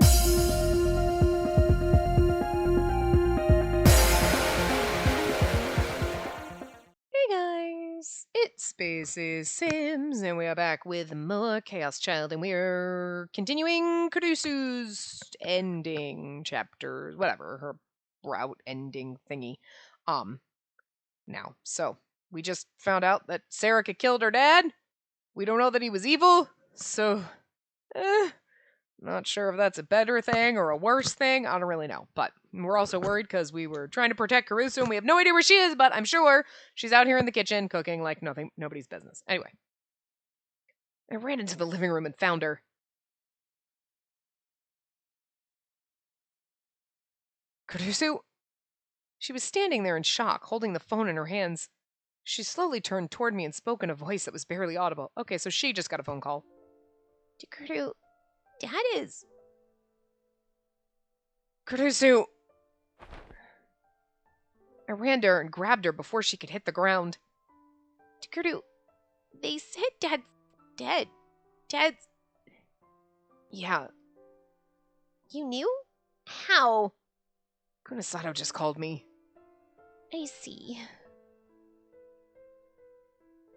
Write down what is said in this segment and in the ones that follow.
Hey guys, it's Spacey Sims, and we are back with more Chaos Child, and we're continuing Caduceus ending chapters, whatever, her route ending thingy. Now, so we just found out that Sarah killed her dad. We don't know that he was evil, so not sure if that's a better thing or a worse thing. I don't really know. But we're also worried because we were trying to protect Caruso and we have no idea where she is, but I'm sure she's out here in the kitchen cooking like nobody's business. Anyway, I ran into the living room and found her. Caruso? She was standing there in shock, holding the phone in her hands. She slowly turned toward me and spoke in a voice that was barely audible. Okay, so she just got a phone call. Caruso, Dad is. Caruso! I ran to her and grabbed her before she could hit the ground. Caruso, they said Dad's dead. Dad's. Yeah. You knew? How? Kunasato just called me. I see.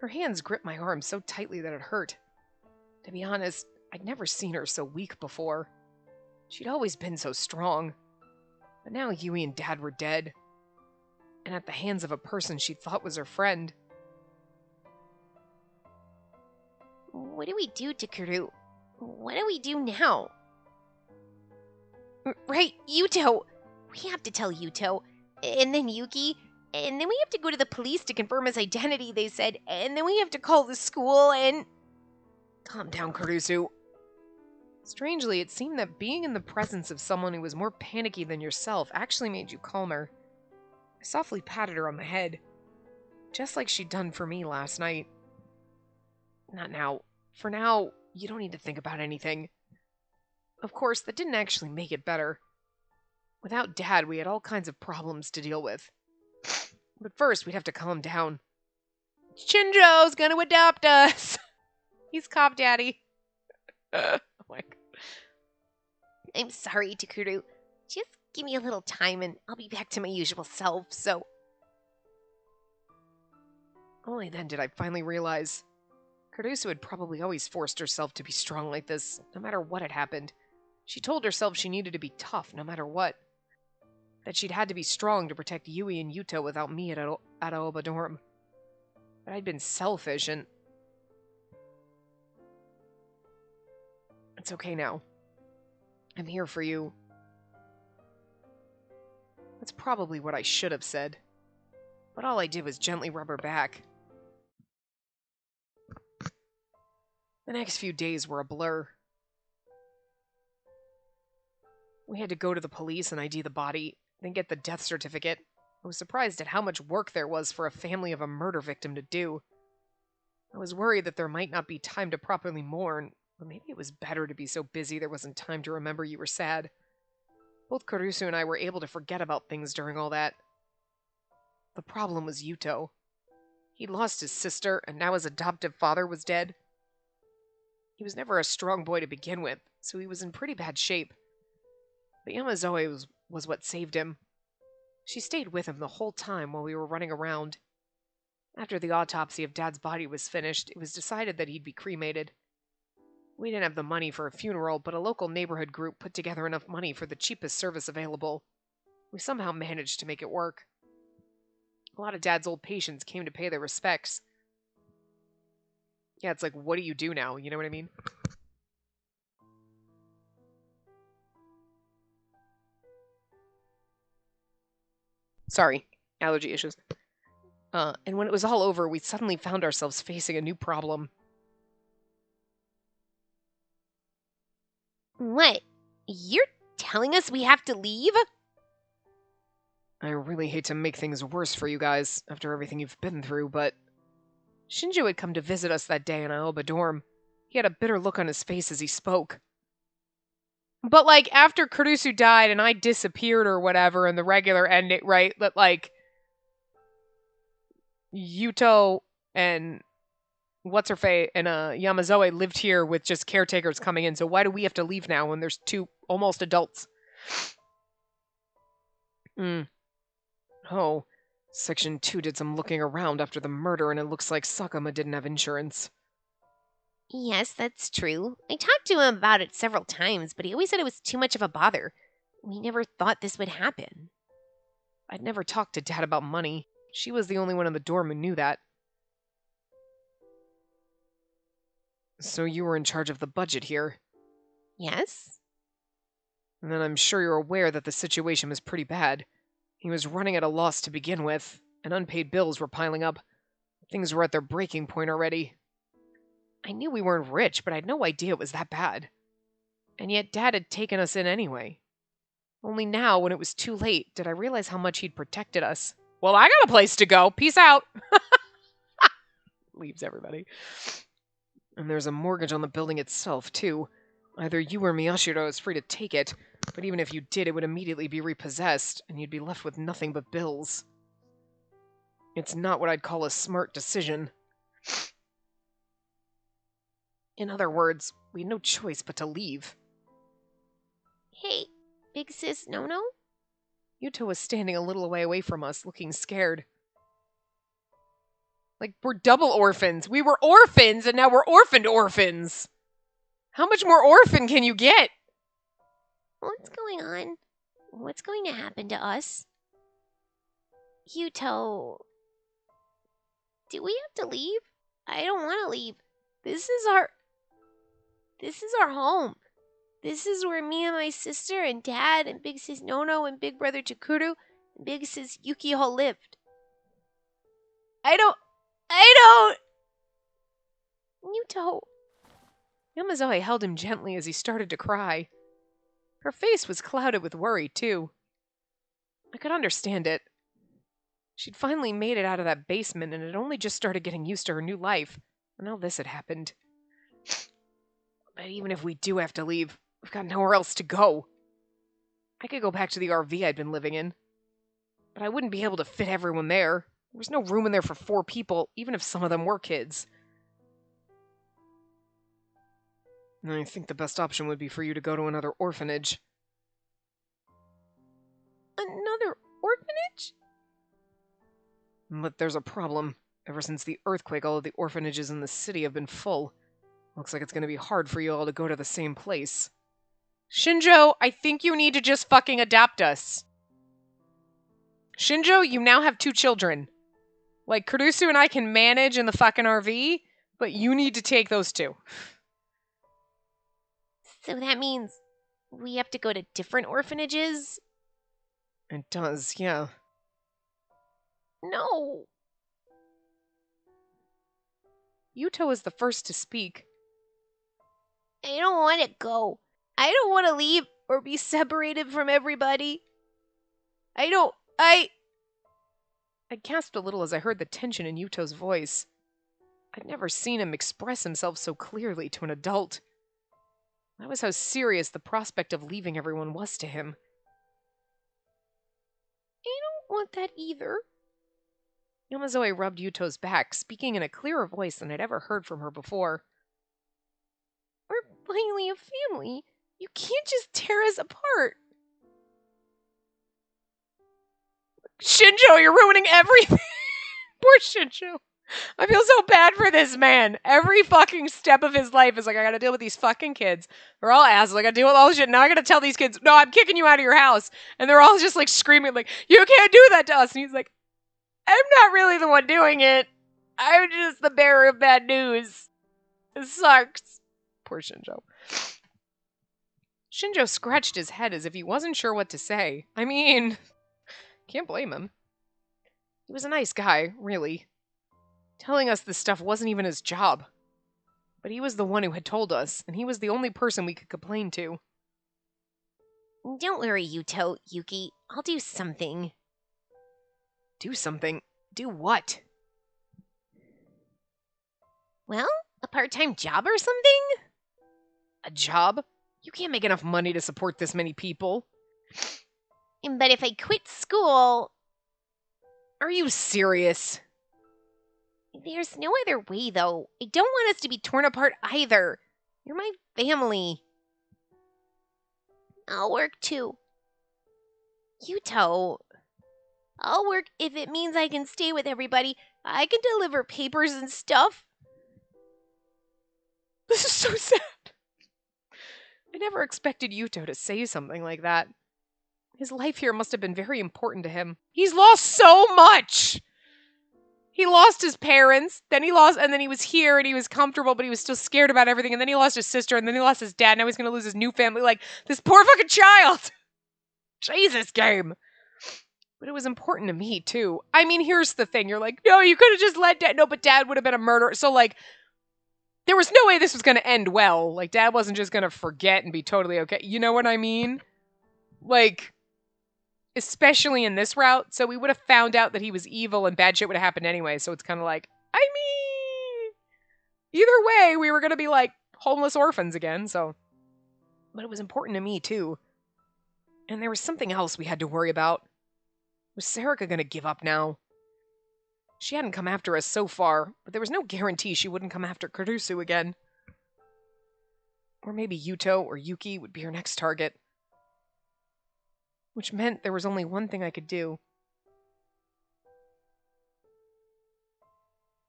Her hands gripped my arm so tightly that it hurt. To be honest, I'd never seen her so weak before. She'd always been so strong. But now Yui and Dad were dead. And at the hands of a person she thought was her friend. What do we do, Caruso? What do we do now? Right, Yuto! We have to tell Yuto. And then Yuki. And then we have to go to the police to confirm his identity, they said. And then we have to call the school and... Calm down, Caruso. Strangely, it seemed that being in the presence of someone who was more panicky than yourself actually made you calmer. I softly patted her on the head, just like she'd done for me last night. Not now. For now, you don't need to think about anything. Of course, that didn't actually make it better. Without Dad, we had all kinds of problems to deal with. But first, we'd have to calm down. Shinjo's gonna adopt us! He's Cop Daddy. Oh my God. I'm sorry, Takuru. Just give me a little time and I'll be back to my usual self, so... Only then did I finally realize Caruso had probably always forced herself to be strong like this, no matter what had happened. She told herself she needed to be tough, no matter what. That she'd had to be strong to protect Yui and Yuto without me at Aoba Dorm. But I'd been selfish and... It's okay now. I'm here for you. That's probably what I should have said. But all I did was gently rub her back. The next few days were a blur. We had to go to the police and ID the body, then get the death certificate. I was surprised at how much work there was for a family of a murder victim to do. I was worried that there might not be time to properly mourn, but maybe it was better to be so busy there wasn't time to remember you were sad. Both Caruso and I were able to forget about things during all that. The problem was Yuto. He'd lost his sister, and now his adoptive father was dead. He was never a strong boy to begin with, so he was in pretty bad shape. But Yamazoe was what saved him. She stayed with him the whole time while we were running around. After the autopsy of Dad's body was finished, it was decided that he'd be cremated. We didn't have the money for a funeral, but a local neighborhood group put together enough money for the cheapest service available. We somehow managed to make it work. A lot of Dad's old patients came to pay their respects. Yeah, it's like, what do you do now? You know what I mean? Sorry, allergy issues. And when it was all over, we suddenly found ourselves facing a new problem. What? You're telling us we have to leave? I really hate to make things worse for you guys after everything you've been through, but Shinjo had come to visit us that day in Aoba Dorm. He had a bitter look on his face as he spoke. But, like, after Kurusu died and I disappeared or whatever in the regular ending, right? That, like, Yuto and what's-her-face and Yamazoe lived here with just caretakers coming in, so why do we have to leave now when there's two almost adults. Oh, Section 2 did some looking around after the murder, and it looks like Sakama didn't have insurance. Yes, that's true. I talked to him about it several times, but he always said it was too much of a bother. We never thought this would happen. I'd never talked to Dad about money. She was the only one in the dorm who knew that. So you were in charge of the budget here. Yes? And then I'm sure you're aware that the situation was pretty bad. He was running at a loss to begin with, and unpaid bills were piling up. Things were at their breaking point already. I knew we weren't rich, but I had no idea it was that bad. And yet Dad had taken us in anyway. Only now, when it was too late, did I realize how much he'd protected us. Well, I got a place to go. Peace out. Leaves everybody. And there's a mortgage on the building itself, too. Either you or Miyashiro is free to take it, but even if you did, it would immediately be repossessed, and you'd be left with nothing but bills. It's not what I'd call a smart decision. In other words, we had no choice but to leave. Hey, big sis No-No? Yuto was standing a little way away from us, looking scared. Like, we're double orphans. We were orphans, and now we're orphaned orphans. How much more orphan can you get? What's going on? What's going to happen to us? Yuto, do we have to leave? I don't want to leave. This is our home. This is where me and my sister and dad and big sis Nono and big brother Chikuru and big sis Yuki all lived. I don't. Yuto. Yamazoe held him gently as he started to cry. Her face was clouded with worry, too. I could understand it. She'd finally made it out of that basement and had only just started getting used to her new life. And now this had happened. But even if we do have to leave, we've got nowhere else to go. I could go back to the RV I'd been living in. But I wouldn't be able to fit everyone there. There was no room in there for 4 people, even if some of them were kids. I think the best option would be for you to go to another orphanage. Another orphanage? But there's a problem. Ever since the earthquake, all of the orphanages in the city have been full. Looks like it's going to be hard for you all to go to the same place. Shinjo, I think you need to just fucking adopt us. Shinjo, you now have 2 children. Like, Kurusu and I can manage in the fucking RV, but you need to take those 2. So that means we have to go to different orphanages? It does, yeah. No. Yuto is the first to speak. I don't want to go. I don't want to leave or be separated from everybody. I gasped a little as I heard the tension in Yuto's voice. I'd never seen him express himself so clearly to an adult. That was how serious the prospect of leaving everyone was to him. I don't want that either. Yamazoe rubbed Yuto's back, speaking in a clearer voice than I'd ever heard from her before. We're finally a family. You can't just tear us apart. Shinjo, you're ruining everything! Poor Shinjo. I feel so bad for this man. Every fucking step of his life is like, I gotta deal with these fucking kids. They're all assholes. I gotta deal with all this shit. Now I gotta tell these kids, no, I'm kicking you out of your house. And they're all just like screaming, like, you can't do that to us. And he's like, I'm not really the one doing it. I'm just the bearer of bad news. It sucks. Poor Shinjo. Shinjo scratched his head as if he wasn't sure what to say. I mean, can't blame him. He was a nice guy, really. Telling us this stuff wasn't even his job. But he was the one who had told us, and he was the only person we could complain to. Don't worry, Yuto, Yuki. I'll do something. Do something? Do what? Well, a part-time job or something? A job? You can't make enough money to support this many people. But if I quit school... Are you serious? There's no other way, though. I don't want us to be torn apart either. You're my family. I'll work too. Yuto, I'll work if it means I can stay with everybody. I can deliver papers and stuff. This is so sad. I never expected Yuto to say something like that. His life here must have been very important to him. He's lost so much! He lost his parents, and then he was here and he was comfortable, but he was still scared about everything, and then he lost his sister, and then he lost his dad, now he's gonna lose his new family. Like, this poor fucking child! Jesus, game! But it was important to me, too. I mean, here's the thing. You're like, no, you could have just let Dad... No, but Dad would have been a murderer. So, like, there was no way this was going to end well. Like, Dad wasn't just going to forget and be totally okay. You know what I mean? Like, especially in this route. So we would have found out that he was evil and bad shit would have happened anyway. So it's kind of like, I mean, either way, we were going to be, like, homeless orphans again, so... But it was important to me, too. And there was something else we had to worry about. Was Sarika going to give up now? She hadn't come after us so far, but there was no guarantee she wouldn't come after Kurusu again. Or maybe Yuto or Yuki would be her next target. Which meant there was only one thing I could do.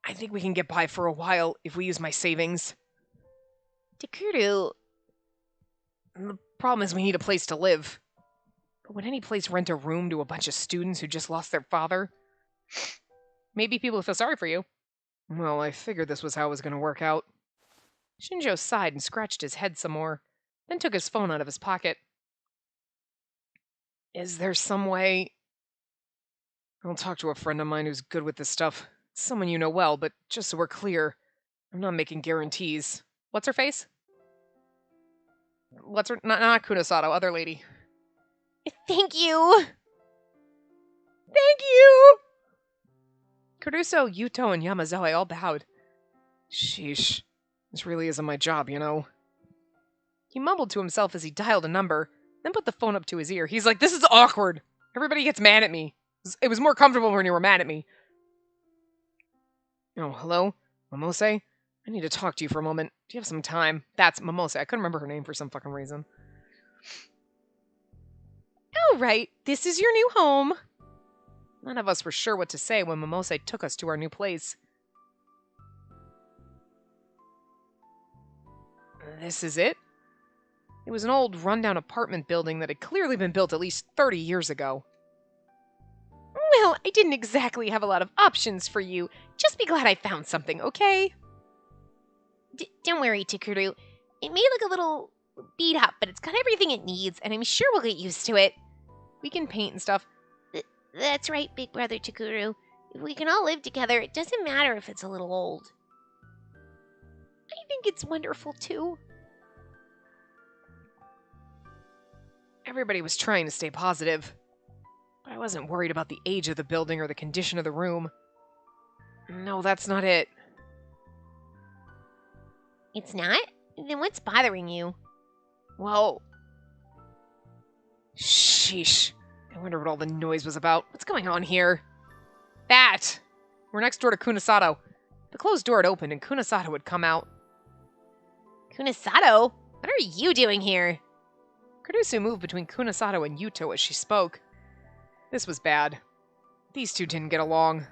I think we can get by for a while if we use my savings. Takuru, The problem is we need a place to live. But would any place rent a room to a bunch of students who just lost their father? Maybe people feel sorry for you. Well, I figured this was how it was going to work out. Shinjo sighed and scratched his head some more, then took his phone out of his pocket. Is there some way... I'll talk to a friend of mine who's good with this stuff. Someone you know well, but just so we're clear, I'm not making guarantees. What's her face? What's her... Not Kunasato, other lady. thank you. Thank you! Kuruso, Yuto, and Yamazawa all bowed. Sheesh. This really isn't my job, you know. He mumbled to himself as he dialed a number, then put the phone up to his ear. He's like, this is awkward. Everybody gets mad at me. It was more comfortable when you were mad at me. Oh, hello? Momose? I need to talk to you for a moment. Do you have some time? That's Momose. I couldn't remember her name for some fucking reason. All right, this is your new home. None of us were sure what to say when Momose took us to our new place. This is it? It was an old, rundown apartment building that had clearly been built at least 30 years ago. Well, I didn't exactly have a lot of options for you. Just be glad I found something, okay? Don't worry, Takuru. It may look a little beat up, but it's got everything it needs, and I'm sure we'll get used to it. We can paint and stuff. That's right, big brother Takuru. If we can all live together, it doesn't matter if it's a little old. I think it's wonderful, too. Everybody was trying to stay positive. But I wasn't worried about the age of the building or the condition of the room. No, that's not it. It's not? Then what's bothering you? Well... Sheesh. I wonder what all the noise was about. What's going on here? That! We're next door to Kunasato. The closed door had opened and Kunasato had come out. Kunasato? What are you doing here? Kurusu moved between Kunasato and Yuto as she spoke. This was bad. These two didn't get along.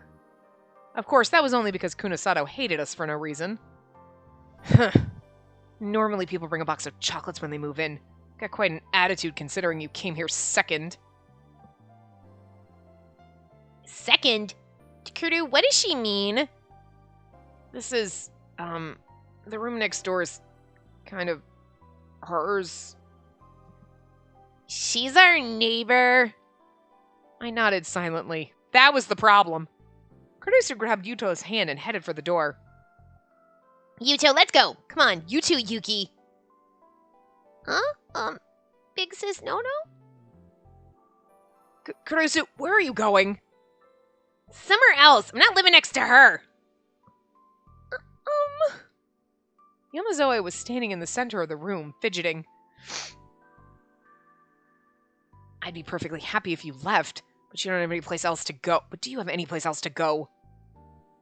Of course, that was only because Kunasato hated us for no reason. Normally people bring a box of chocolates when they move in. Got quite an attitude considering you came here second. Second? Takuru, what does she mean? This is, the room next door is kind of hers. She's our neighbor. I nodded silently. That was the problem. Kurusu grabbed Yuto's hand and headed for the door. Yuto, let's go. Come on, you too, Yuki. Huh? Big sis no? Kurusu, where are you going? Somewhere else. I'm not living next to her. Yamazawa was standing in the center of the room, fidgeting. I'd be perfectly happy if you left, but you don't have any place else to go. But do you have any place else to go?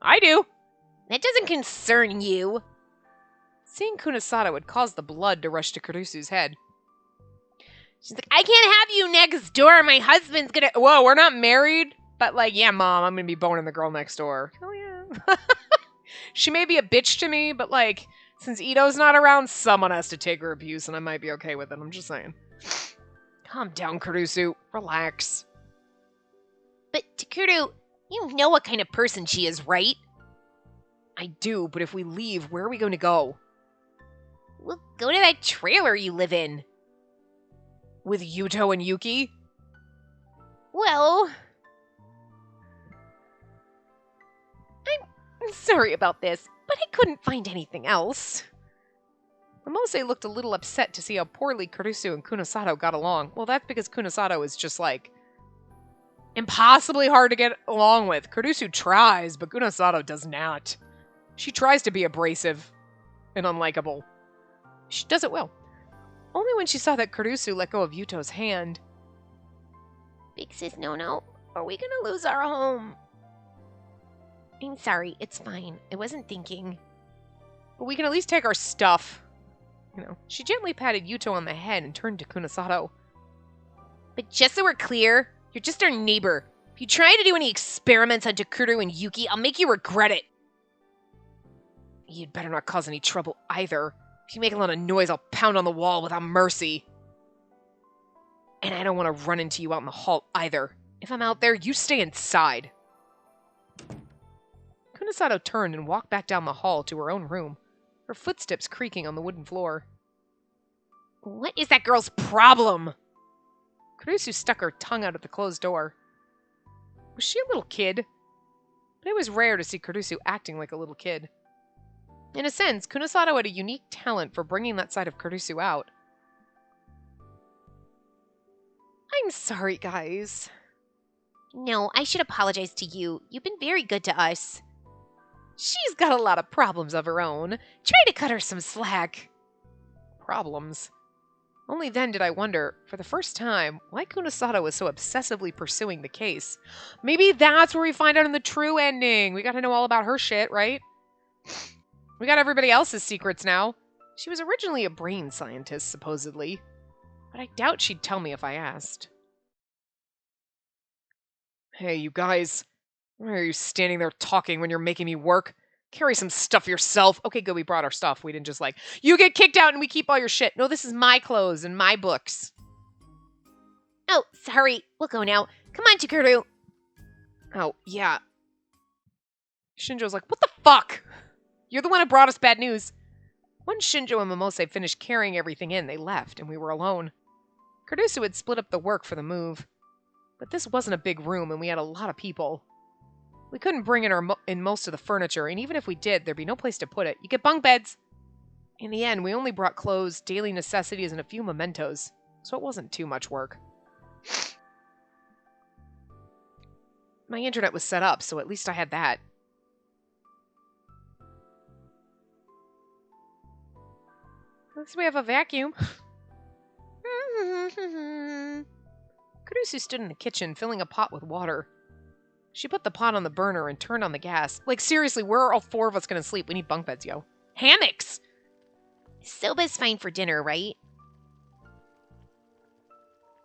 I do. That doesn't concern you. Seeing Kunasato had caused the blood to rush to Kurusu's head. She's like, I can't have you next door. My husband's gonna. Whoa, we're not married? But, like, yeah, Mom, I'm gonna be boning the girl next door. Hell yeah. She may be a bitch to me, but, like, since Ito's not around, someone has to take her abuse, and I might be okay with it. I'm just saying. Calm down, Kurusu. Relax. But, Takuru, you know what kind of person she is, right? I do, but if we leave, where are we going to go? We'll go to that trailer you live in. With Yuto and Yuki? Well, I'm sorry about this, but I couldn't find anything else. Momose looked a little upset to see how poorly Kurusu and Kunosato got along. Well, that's because Kunosato is just, like, impossibly hard to get along with. Kurusu tries, but Kunosato does not. She tries to be abrasive and unlikable. She does it well. Only when she saw that Kurusu let go of Yuto's hand. Big sis, no. Are we gonna lose our home? I'm sorry, it's fine. I wasn't thinking. But we can at least take our stuff. She gently patted Yuto on the head and turned to Kunosato. But just so we're clear, you're just our neighbor. If you try to do any experiments on Takuru and Yuki, I'll make you regret it. You'd better not cause any trouble either. If you make a lot of noise, I'll pound on the wall without mercy. And I don't want to run into you out in the hall either. If I'm out there, you stay inside. Kunosato turned and walked back down the hall to her own room, her footsteps creaking on the wooden floor. What is that girl's problem? Kurusu stuck her tongue out at the closed door. Was she a little kid? But it was rare to see Kurusu acting like a little kid. In a sense, Kunosato had a unique talent for bringing that side of Kurusu out. I'm sorry, guys. No, I should apologize to you. You've been very good to us. She's got a lot of problems of her own. Try to cut her some slack. Problems? Only then did I wonder, for the first time, why Kunosato was so obsessively pursuing the case. Maybe that's where we find out in the true ending. We gotta know all about her shit, right? We got everybody else's secrets now. She was originally a brain scientist, supposedly. But I doubt she'd tell me if I asked. Hey, you guys. Why are you standing there talking when you're making me work? Carry some stuff yourself. Okay, good, we brought our stuff. We didn't just you get kicked out and we keep all your shit. No, this is my clothes and my books. Oh, sorry. We'll go now. Come on, Chikuru. Oh, yeah. Shinjo's like, what the fuck? You're the one who brought us bad news. Once Shinjo and Momose finished carrying everything in, they left, and we were alone. Kurusu had split up the work for the move. But this wasn't a big room, and we had a lot of people. We couldn't bring in most of the furniture, and even if we did, there'd be no place to put it. You get bunk beds. In the end, we only brought clothes, daily necessities, and a few mementos, so it wasn't too much work. My internet was set up, so at least I had that. At least we have a vacuum. Kurusu stood in the kitchen, filling a pot with water. She put the pot on the burner and turned on the gas. Like, seriously, where are all four of us going to sleep? We need bunk beds, yo. Hammocks! Soba's fine for dinner, right?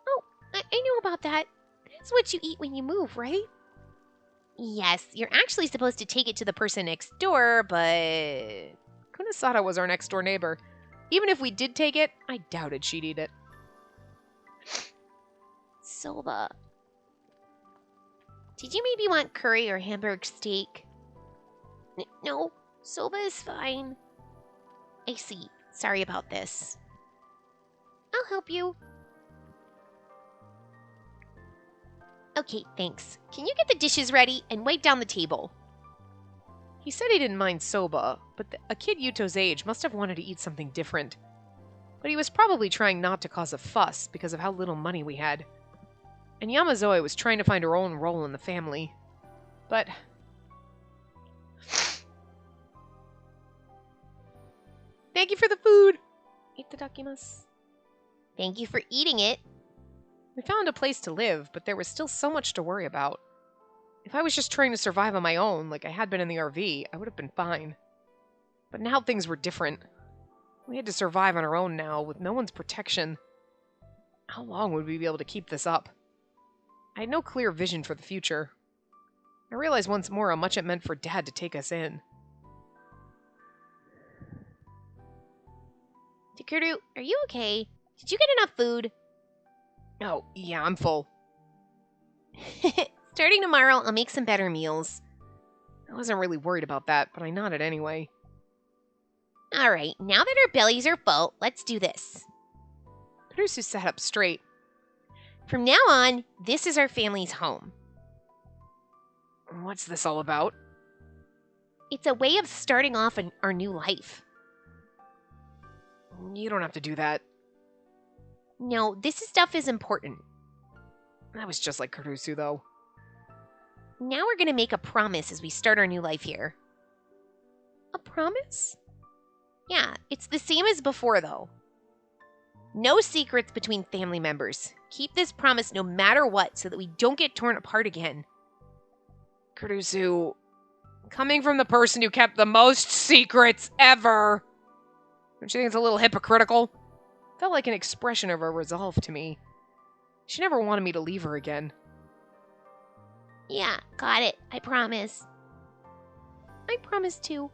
Oh, I know about that. That's what you eat when you move, right? Yes, you're actually supposed to take it to the person next door, but... Kunosato was our next door neighbor. Even if we did take it, I doubted she'd eat it. Soba. Did you maybe want curry or hamburg steak? No, soba is fine. I see. Sorry about this. I'll help you. Okay, thanks. Can you get the dishes ready and wipe down the table? He said he didn't mind soba, but a kid Yuto's age must have wanted to eat something different. But he was probably trying not to cause a fuss because of how little money we had. And Yamazoe was trying to find her own role in the family. But... Thank you for the food! Itadakimasu. Thank you for eating it. We found a place to live, but there was still so much to worry about. If I was just trying to survive on my own, like I had been in the RV, I would have been fine. But now things were different. We had to survive on our own now, with no one's protection. How long would we be able to keep this up? I had no clear vision for the future. I realized once more how much it meant for Dad to take us in. Takuru, are you okay? Did you get enough food? Oh, yeah, I'm full. Starting tomorrow, I'll make some better meals. I wasn't really worried about that, but I nodded anyway. All right, now that our bellies are full, let's do this. Kurusu sat up straight. From now on, this is our family's home. What's this all about? It's a way of starting off our new life. You don't have to do that. No, this stuff is important. That was just like Kurusu, though. Now we're going to make a promise as we start our new life here. A promise? Yeah, it's the same as before, though. No secrets between family members. Keep this promise no matter what so that we don't get torn apart again. Kurusu, coming from the person who kept the most secrets ever, don't you think it's a little hypocritical? Felt like an expression of her resolve to me. She never wanted me to leave her again. Yeah, got it. I promise. I promise too.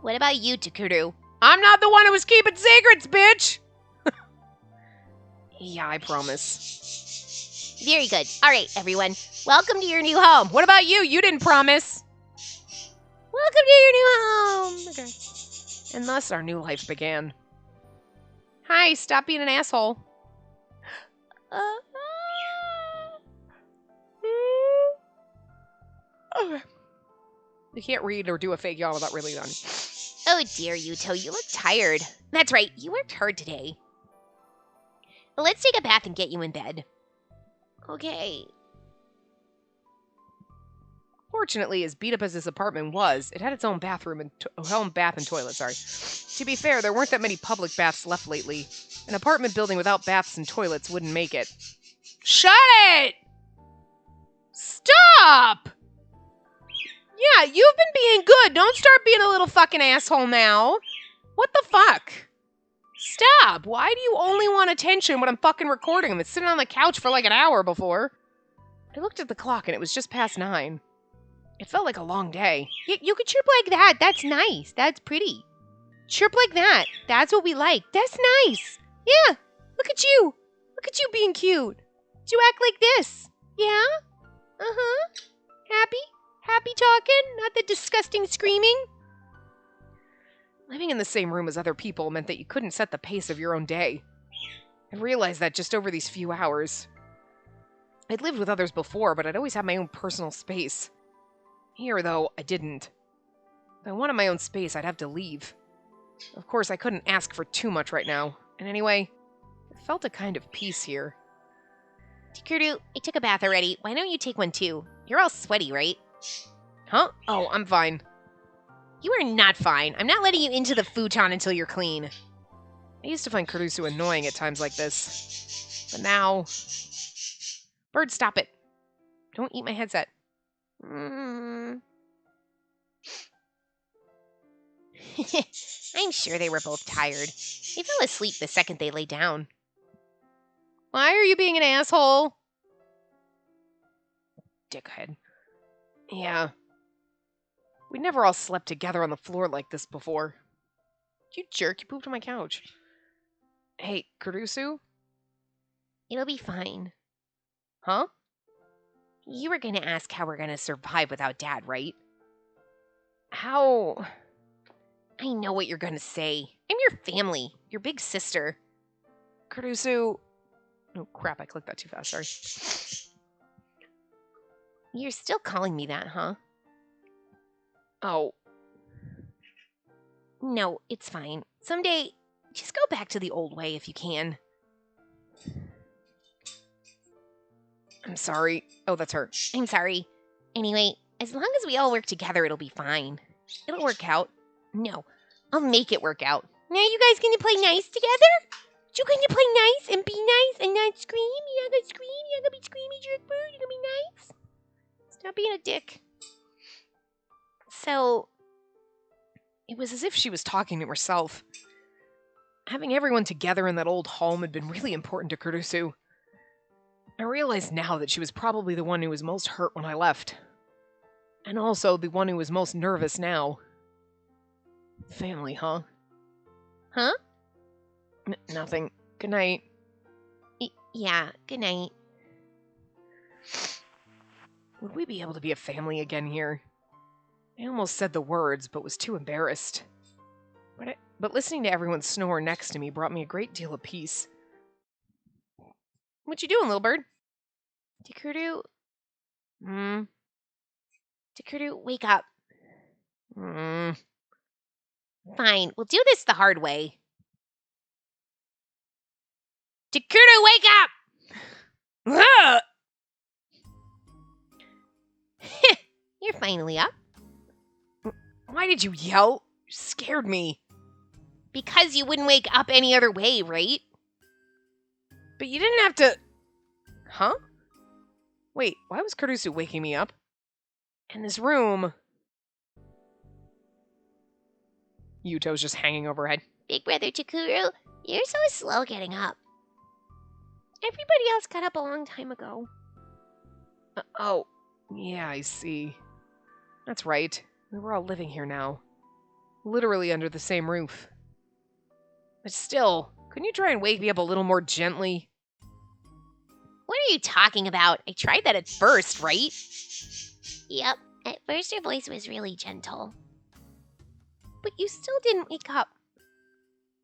What about you, Takuru? I'm not the one who was keeping secrets, bitch! Yeah, I promise. Very good. All right, everyone. Welcome to your new home. What about you? You didn't promise. Welcome to your new home. Okay. And thus our new life began. Hi, stop being an asshole. Okay. You can't read or do a fake yawn without really done. Oh dear, Yuto, you look tired. That's right, you worked hard today. Well, let's take a bath and get you in bed. Okay. Fortunately, as beat up as this apartment was, it had its own bathroom and own bath and toilet. Sorry. To be fair, there weren't that many public baths left lately. An apartment building without baths and toilets wouldn't make it. Shut it! Stop! Yeah, you've been being good. Don't start being a little fucking asshole now. What the fuck? Stop. Why do you only want attention when I'm fucking recording? I've been sitting on the couch for like an hour before. I looked at the clock and it was just past 9. It felt like a long day. You could chirp like that. That's nice. That's pretty. Chirp like that. That's what we like. That's nice. Yeah. Look at you. Look at you being cute. Do you act like this? Yeah? Uh-huh. Happy? Happy talking? Not the disgusting screaming? Living in the same room as other people meant that you couldn't set the pace of your own day. I realized that just over these few hours. I'd lived with others before, but I'd always had my own personal space. Here, though, I didn't. If I wanted my own space, I'd have to leave. Of course, I couldn't ask for too much right now. And anyway, I felt a kind of peace here. Takuru, I took a bath already. Why don't you take one too? You're all sweaty, right? Huh? Oh, I'm fine. You are not fine. I'm not letting you into the futon until you're clean. I used to find Kurusu annoying at times like this. But now... Bird, stop it. Don't eat my headset. I'm sure they were both tired. They fell asleep the second they lay down. Why are you being an asshole? Dickhead. Yeah. We never all slept together on the floor like this before. You jerk, you pooped on my couch. Hey, Kurusu? It'll be fine. Huh? You were gonna ask how we're gonna survive without Dad, right? How? I know what you're gonna say. I'm your family, your big sister. Kurusu... Oh, crap, I clicked that too fast, sorry. You're still calling me that, huh? Oh. No, it's fine. Someday, just go back to the old way if you can. I'm sorry. Oh, that's her. I'm sorry. Anyway, as long as we all work together, it'll be fine. It'll work out. No, I'll make it work out. Now you guys gonna play nice together? You gonna play nice and be nice and not scream? You're not gonna scream? You're not gonna be screaming, jerk bird? You're gonna be nice? Stop being a dick. So, it was as if she was talking to herself. Having everyone together in that old home had been really important to Kurusu. I realize now that she was probably the one who was most hurt when I left. And also the one who was most nervous now. Family, huh? Huh? Nothing. Good night. Yeah, good night. Would we be able to be a family again here? I almost said the words, but was too embarrassed. But listening to everyone snore next to me brought me a great deal of peace. What you doing, little bird? Takuru, Takuru, wake up. Mm. Fine, we'll do this the hard way. Takuru, wake up! Ah! You're finally up. Why did you yell? You scared me. Because you wouldn't wake up any other way, right? But you didn't have to... Huh? Wait, why was Kurusu waking me up? And this room... Yuto's just hanging overhead. Big brother Takuru, you're so slow getting up. Everybody else got up a long time ago. Oh, yeah, I see. That's right. We were all living here now. Literally under the same roof. But still, couldn't you try and wake me up a little more gently? What are you talking about? I tried that at first, right? Yep, at first your voice was really gentle. But you still didn't wake up.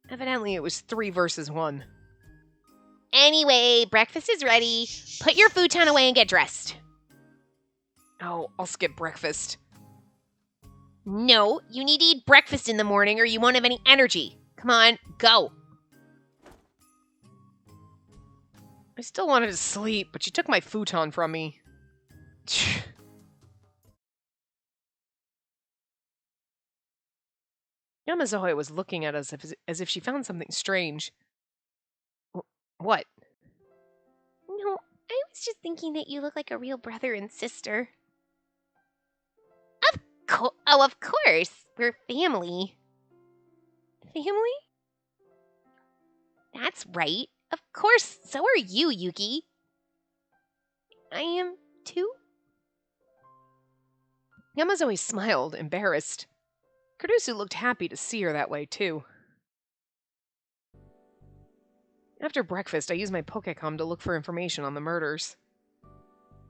Evidently, it was 3 versus 1. Anyway, breakfast is ready. Put your futon away and get dressed. Oh, I'll skip breakfast. No, you need to eat breakfast in the morning or you won't have any energy. Come on, go. I still wanted to sleep, but you took my futon from me. Yamazoe was looking at us as if she found something strange. What? No, I was just thinking that you look like a real brother and sister. Of course. We're family. Family? That's right. Of course, so are you, Yuki. I am, too? Yamazoe smiled, embarrassed. Kurusu looked happy to see her that way, too. After breakfast, I used my Pokecom to look for information on the murders.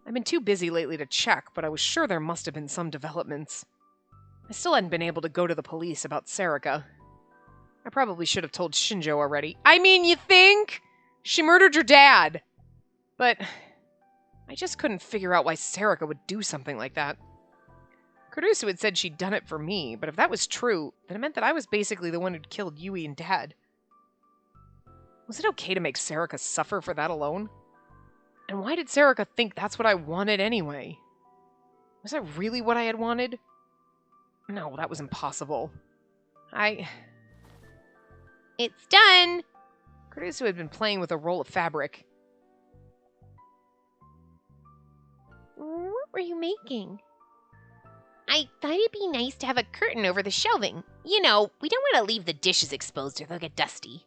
I've been too busy lately to check, but I was sure there must have been some developments. I still hadn't been able to go to the police about Sarika. I probably should have told Shinjo already. I mean, you think? She murdered your dad! But I just couldn't figure out why Sarika would do something like that. Kurusu had said she'd done it for me, but if that was true, then it meant that I was basically the one who'd killed Yui and Dad. Was it okay to make Sarika suffer for that alone? And why did Sarika think that's what I wanted anyway? Was that really what I had wanted? No, that was impossible. It's done! Kurusu had been playing with a roll of fabric. What were you making? I thought it'd be nice to have a curtain over the shelving. You know, we don't want to leave the dishes exposed or they'll get dusty.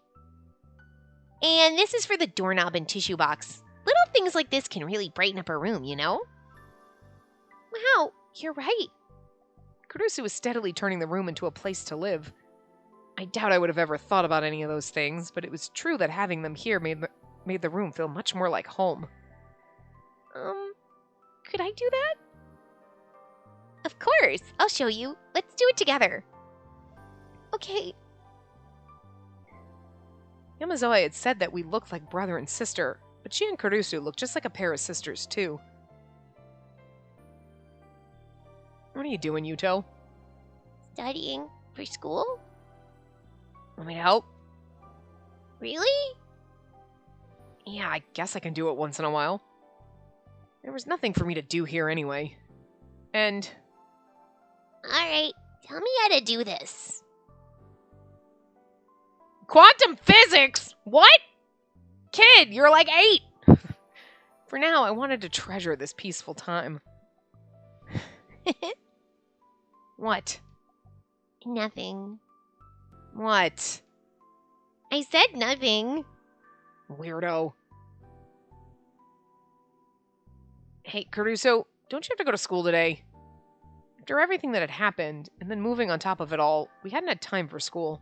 And this is for the doorknob and tissue box. Little things like this can really brighten up a room, you know? Wow, you're right. Kurusu was steadily turning the room into a place to live. I doubt I would have ever thought about any of those things, but it was true that having them here made the room feel much more like home. Could I do that? Of course, I'll show you. Let's do it together. Okay. Yamazoe had said that we looked like brother and sister, but she and Kurusu looked just like a pair of sisters, too. What are you doing, Yuto? Studying for school? Want me to help? Really? Yeah, I guess I can do it once in a while. There was nothing for me to do here anyway. And... Alright, tell me how to do this. Quantum physics? What? Kid, you're like 8! For now, I wanted to treasure this peaceful time. What? Nothing. What? I said nothing. Weirdo. Hey, Caruso, don't you have to go to school today? After everything that had happened, and then moving on top of it all, we hadn't had time for school.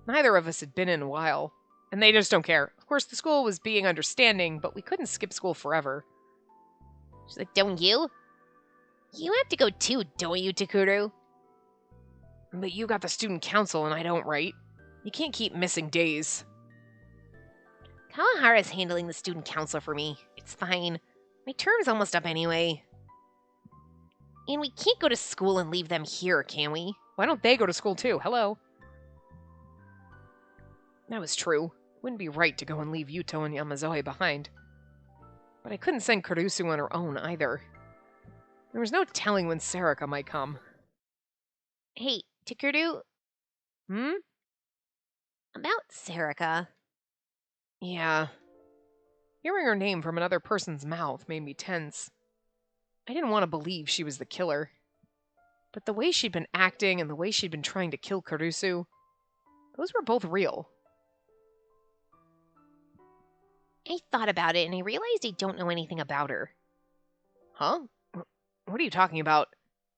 Neither of us had been in a while. And they just don't care. Of course, the school was being understanding, but we couldn't skip school forever. She's like, don't you? You have to go too, don't you, Takuru? But you got the student council and I don't, right? You can't keep missing days. Kawahara's handling the student council for me. It's fine. My term's almost up anyway. And we can't go to school and leave them here, can we? Why don't they go to school too? Hello? That was true. It wouldn't be right to go and leave Yuto and Yamazoe behind. But I couldn't send Kurusu on her own either. There was no telling when Sarika might come. Hey, Takuru, Hmm? about Sarika. Yeah. Hearing her name from another person's mouth made me tense. I didn't want to believe she was the killer. But the way she'd been acting and the way she'd been trying to kill Kurusu, those were both real. I thought about it and I realized I don't know anything about her. Huh? What are you talking about?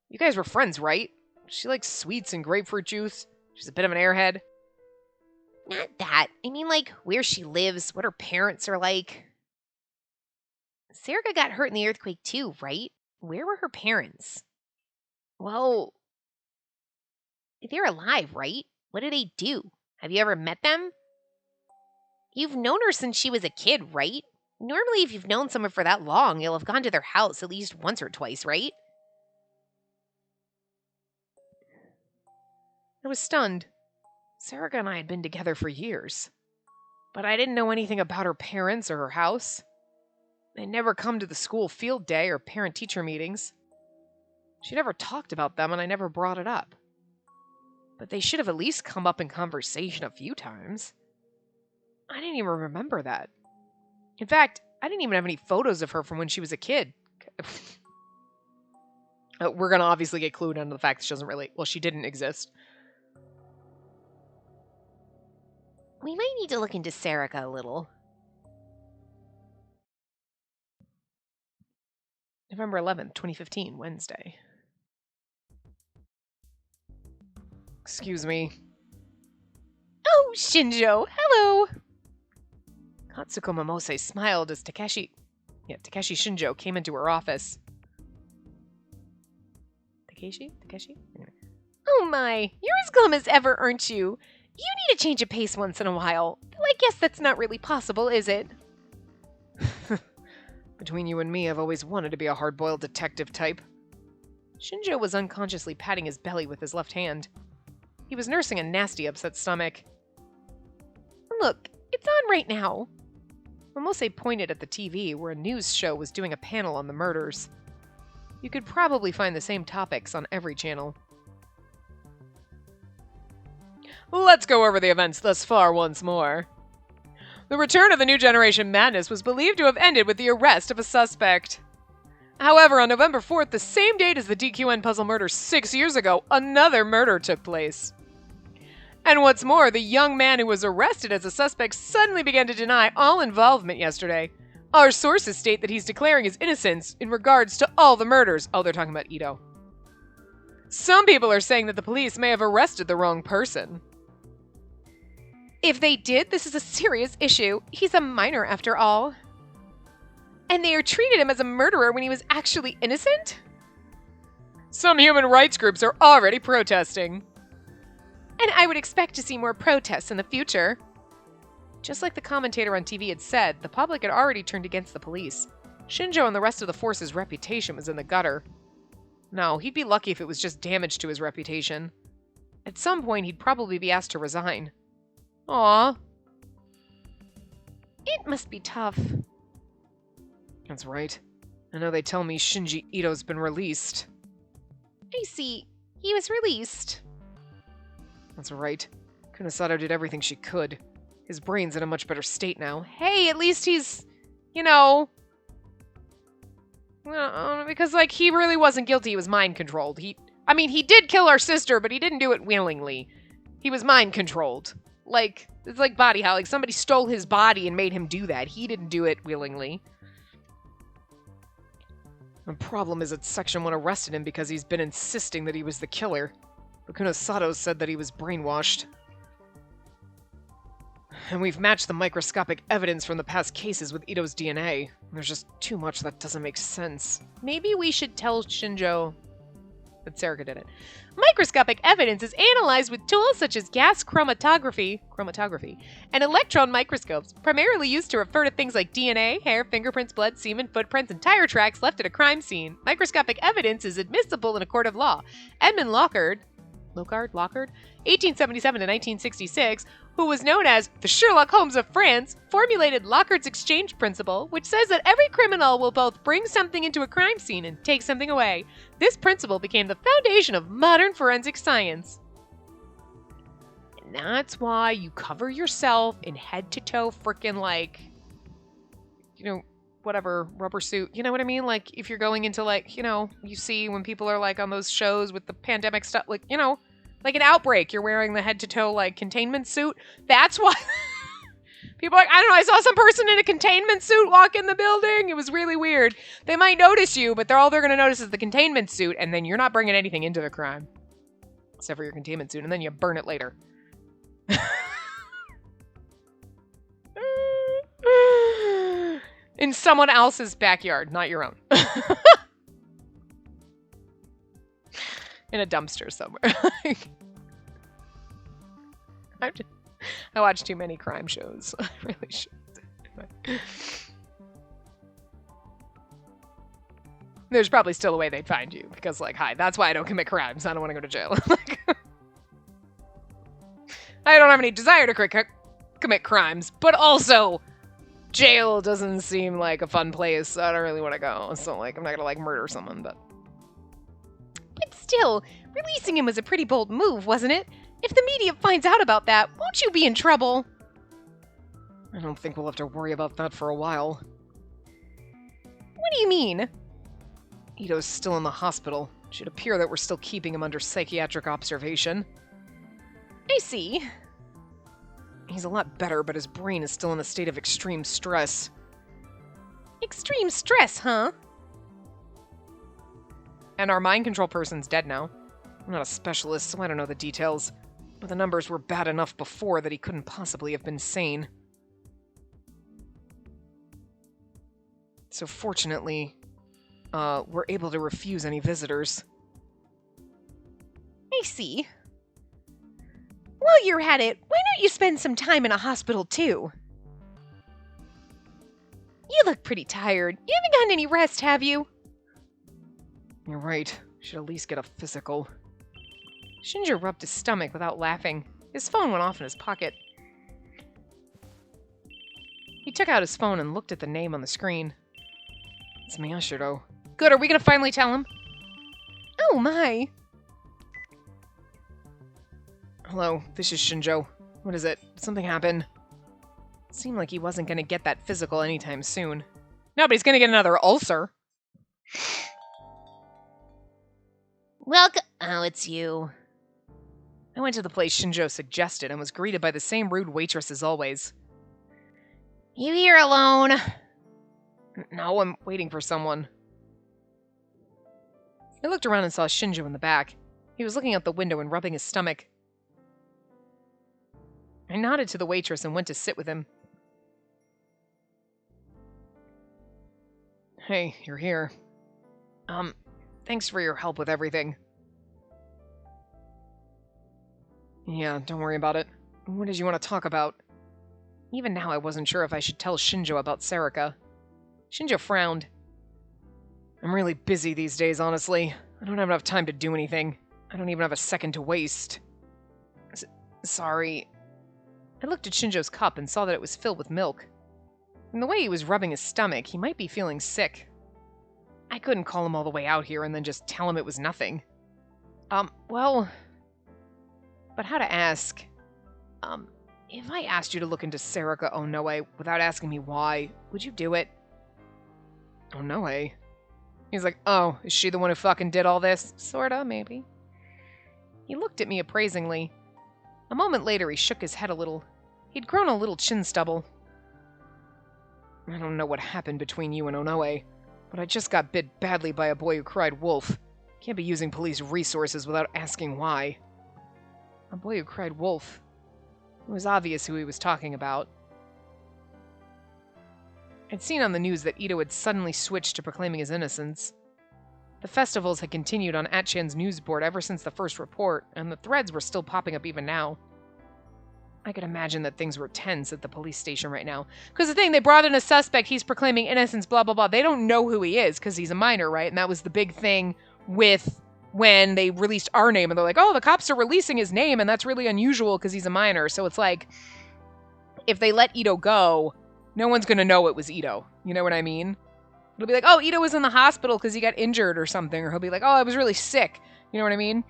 You guys were friends, right? She likes sweets and grapefruit juice. She's a bit of an airhead. Not that. I mean, like, where she lives, what her parents are like. Sarika got hurt in the earthquake too, right? Where were her parents? Well, They're alive, right? What do they do? Have you ever met them? You've known her since she was a kid, right? Normally, if you've known someone for that long, you'll have gone to their house at least once or twice, right? I was stunned. Sarika and I had been together for years. But I didn't know anything about her parents or her house. They'd never come to the school field day or parent-teacher meetings. She never talked about them and I never brought it up. But they should have at least come up in conversation a few times. I didn't even remember that. In fact, I didn't even have any photos of her from when she was a kid. We're gonna obviously get clued into the fact that she doesn't really... Well, she didn't exist. We might need to look into Sarika a little. November 11th, 2015, Wednesday. Excuse me. Oh, Shinjo, hello! Katsuko Momose smiled as Takeshi Shinjo came into her office. Takeshi? Oh my, you're as glum as ever, aren't you? You need a change of pace once in a while. Though I guess that's not really possible, is it? Between you and me, I've always wanted to be a hard-boiled detective type. Shinjo was unconsciously patting his belly with his left hand. He was nursing a nasty upset stomach. Look, it's on right now. Momose pointed at the TV where a news show was doing a panel on the murders. You could probably find the same topics on every channel. Let's go over the events thus far once more. The return of the New Generation Madness was believed to have ended with the arrest of a suspect. However, on November 4th, the same date as the DQN puzzle murder 6 years ago, another murder took place. And what's more, the young man who was arrested as a suspect suddenly began to deny all involvement yesterday. Our sources state that he's declaring his innocence in regards to all the murders. Oh, they're talking about Ito. Some people are saying that the police may have arrested the wrong person. If they did, this is a serious issue. He's a minor after all. And they are treated him as a murderer when he was actually innocent? Some human rights groups are already protesting. And I would expect to see more protests in the future. Just like the commentator on TV had said, the public had already turned against the police. Shinjo and the rest of the force's reputation was in the gutter. No, he'd be lucky if it was just damage to his reputation. At some point, he'd probably be asked to resign. Aww. It must be tough. That's right. I know they tell me Shinji Ito's been released. I see. He was released. That's right. Kunasato did everything she could. His brain's in a much better state now. Hey, at least he's, because, he really wasn't guilty. He was mind-controlled. He did kill our sister, but he didn't do it willingly. He was mind-controlled. Like, it's like body how, like, somebody stole his body and made him do that. He didn't do it willingly. The problem is that Section 1 arrested him because he's been insisting that he was the killer. But Kunosato said that he was brainwashed. And we've matched the microscopic evidence from the past cases with Ito's DNA. There's just too much that doesn't make sense. Maybe we should tell Shinjo that Sarika did it. Microscopic evidence is analyzed with tools such as gas chromatography, and electron microscopes, primarily used to refer to things like DNA, hair, fingerprints, blood, semen, footprints, and tire tracks left at a crime scene. Microscopic evidence is admissible in a court of law. Edmund Lockhart, 1877 to 1966, who was known as the Sherlock Holmes of France, formulated Lockhart's exchange principle, which says that every criminal will both bring something into a crime scene and take something away. This principle became the foundation of modern forensic science. And that's why you cover yourself in head-to-toe frickin' like, whatever, rubber suit. You know what I mean? Like, if you're going into, like, you see when people are, like, on those shows with the pandemic stuff, like, like an outbreak, you're wearing the head-to-toe, like, containment suit. That's why people are like, I don't know, I saw some person in a containment suit walk in the building. It was really weird. They might notice you, but all they're going to notice is the containment suit, and then you're not bringing anything into the crime. Except for your containment suit, and then you burn it later. In someone else's backyard, not your own. In a dumpster somewhere. I watch too many crime shows. I really should. There's probably still a way they'd find you because, like, hi, that's why I don't commit crimes. I don't want to go to jail. I don't have any desire to commit crimes, but also jail doesn't seem like a fun place. I don't really want to go. So, like, I'm not gonna, like, murder someone, but still, releasing him was a pretty bold move, wasn't it? If the media finds out about that, won't you be in trouble? I don't think we'll have to worry about that for a while. What do you mean? Ito's still in the hospital. It should appear that we're still keeping him under psychiatric observation. I see. He's a lot better, but his brain is still in a state of extreme stress. Extreme stress, huh? And our mind control person's dead now. I'm not a specialist, so I don't know the details. But the numbers were bad enough before that he couldn't possibly have been sane. So fortunately, we're able to refuse any visitors. I see. While you're at it, why don't you spend some time in a hospital too? You look pretty tired. You haven't gotten any rest, have you? You're right. Should at least get a physical. Shinjo rubbed his stomach without laughing. His phone went off in his pocket. He took out his phone and looked at the name on the screen. It's Miyashiro. Good, are we gonna finally tell him? Oh my. Hello, this is Shinjo. What is it? Did something happen? It seemed like he wasn't gonna get that physical anytime soon. No, but he's gonna get another ulcer. Welcome. Oh, it's you. I went to the place Shinjo suggested and was greeted by the same rude waitress as always. You here alone? No, I'm waiting for someone. I looked around and saw Shinjo in the back. He was looking out the window and rubbing his stomach. I nodded to the waitress and went to sit with him. Hey, you're here. Thanks for your help with everything. Yeah, don't worry about it. What did you want to talk about? Even now I wasn't sure if I should tell Shinjo about Sarika. Shinjo frowned. I'm really busy these days, honestly. I don't have enough time to do anything. I don't even have a second to waste. Sorry. I looked at Shinjo's cup and saw that it was filled with milk. From the way he was rubbing his stomach, he might be feeling sick. I couldn't call him all the way out here and then just tell him it was nothing. Well... But how to ask? If I asked you to look into Sarika Onoe without asking me why, would you do it? Onoe? He's like, oh, is she the one who fucking did all this? Sorta, maybe. He looked at me appraisingly. A moment later, he shook his head a little. He'd grown a little chin stubble. I don't know what happened between you and Onoe, but I just got bit badly by a boy who cried wolf. Can't be using police resources without asking why. A boy who cried wolf. It was obvious who he was talking about. I'd seen on the news that Ito had suddenly switched to proclaiming his innocence. The festivals had continued on Atchan's news board ever since the first report, and the threads were still popping up even now. I could imagine that things were tense at the police station right now. Because the thing, they brought in a suspect, he's proclaiming innocence, blah, blah, blah. They don't know who he is because he's a minor, right? And that was the big thing with when they released our name. And they're like, oh, the cops are releasing his name, and that's really unusual because he's a minor. So it's like, if they let Ito go, no one's going to know it was Ito. You know what I mean? It'll be like, oh, Ito was in the hospital because he got injured or something. Or he'll be like, oh, I was really sick. You know what I mean?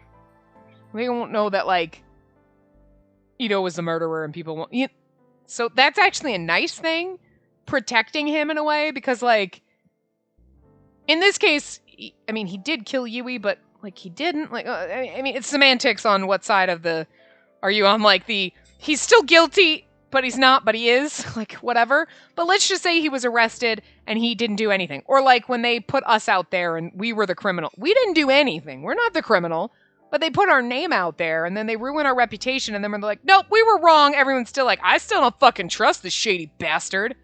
They won't know that, like, Ito was the murderer and people won't... So that's actually a nice thing, protecting him in a way, because, like, in this case, I mean, he did kill Yui, but, like, he didn't. Like, I mean, it's semantics on what side of the... Are you on, like, the... He's still guilty, but he's not, but he is. Like, whatever. But let's just say he was arrested and he didn't do anything. Or, like, when they put us out there and we were the criminal. We didn't do anything. We're not the criminal. But they put our name out there, and then they ruin our reputation, and then they're like, nope, we were wrong. Everyone's still like, I still don't fucking trust this shady bastard.